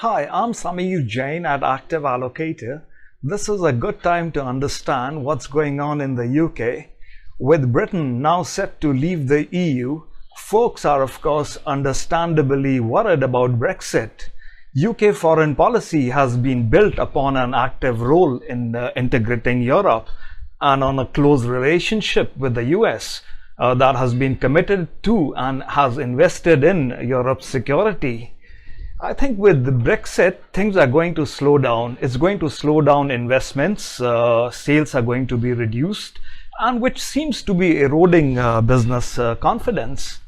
Hi, I'm Samir Jain at Active Allocator. This is a good time to understand what's going on in the UK. With Britain now set to leave the EU, folks are of course understandably worried about Brexit. UK foreign policy has been built upon an active role in integrating Europe and on a close relationship with the US that has been committed to and has invested in Europe's security. I think with the Brexit, things are going to slow down. It's going to slow down investments, sales are going to be reduced, and which seems to be eroding business confidence.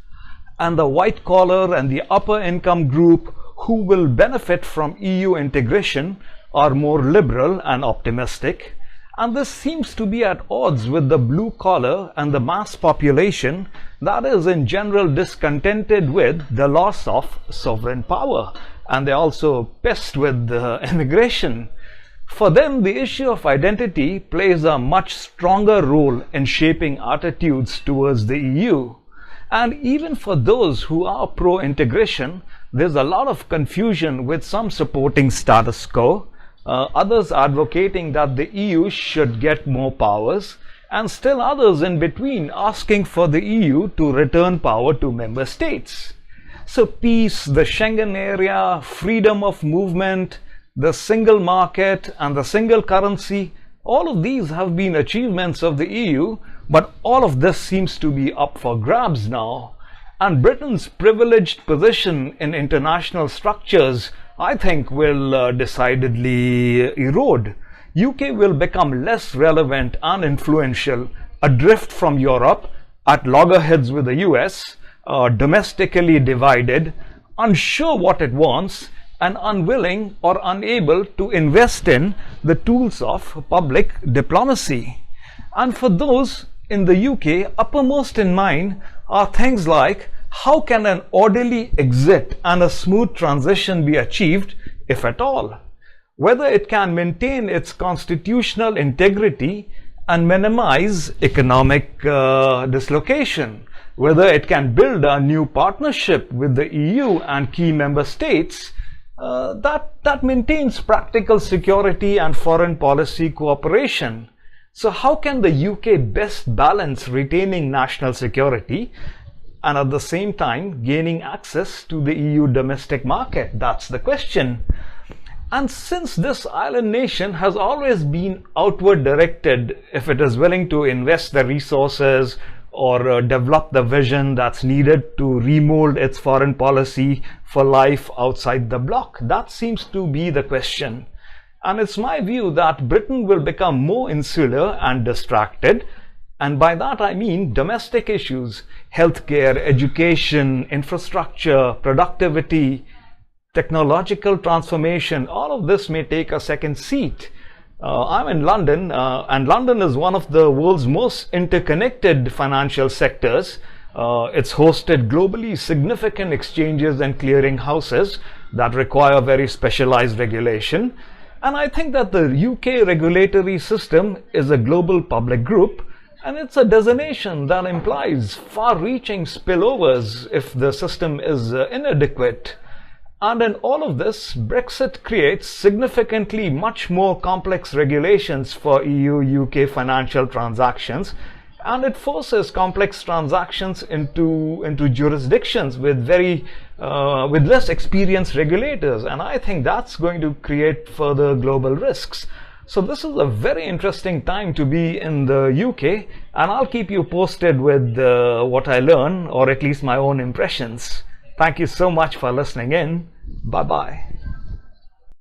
And the white collar and the upper income group who will benefit from EU integration are more liberal and optimistic. And this seems to be at odds with the blue collar and the mass population that is in general discontented with the loss of sovereign power. And they're also pissed with immigration. For them, the issue of identity plays a much stronger role in shaping attitudes towards the EU. And even for those who are pro-integration, there's a lot of confusion with some supporting status quo, others advocating that the EU should get more powers, and still others in between asking for the EU to return power to member states. So peace, the Schengen area, freedom of movement, the single market and the single currency, all of these have been achievements of the EU, but all of this seems to be up for grabs now. And Britain's privileged position in international structures, I think, will decidedly erode. UK will become less relevant and influential, adrift from Europe, at loggerheads with the US, domestically divided, unsure what it wants, and unwilling or unable to invest in the tools of public diplomacy. And for those in the UK, uppermost in mind are things like how can an orderly exit and a smooth transition be achieved, if at all? Whether it can maintain its constitutional integrity and minimize economic dislocation, whether it can build a new partnership with the EU and key member states that maintains practical security and foreign policy cooperation. So how can the UK best balance retaining national security and at the same time gaining access to the EU domestic market? That's the question. And since this island nation has always been outward directed, if it is willing to invest the resources or develop the vision that's needed to remold its foreign policy for life outside the bloc, that seems to be the question. And it's my view that Britain will become more insular and distracted. And by that I mean domestic issues, healthcare, education, infrastructure, productivity, technological transformation, all of this may take a second seat. I'm in London, and London is one of the world's most interconnected financial sectors. It's hosted globally significant exchanges and clearing houses that require very specialized regulation. And I think that the UK regulatory system is a global public group, and it's a designation that implies far-reaching spillovers if the system is inadequate. And in all of this, Brexit creates significantly much more complex regulations for EU-UK financial transactions, and it forces complex transactions into jurisdictions with with less experienced regulators, and I think that's going to create further global risks. So this is a very interesting time to be in the UK, and I'll keep you posted with what I learn, or at least my own impressions. Thank you so much for listening in. Bye-bye.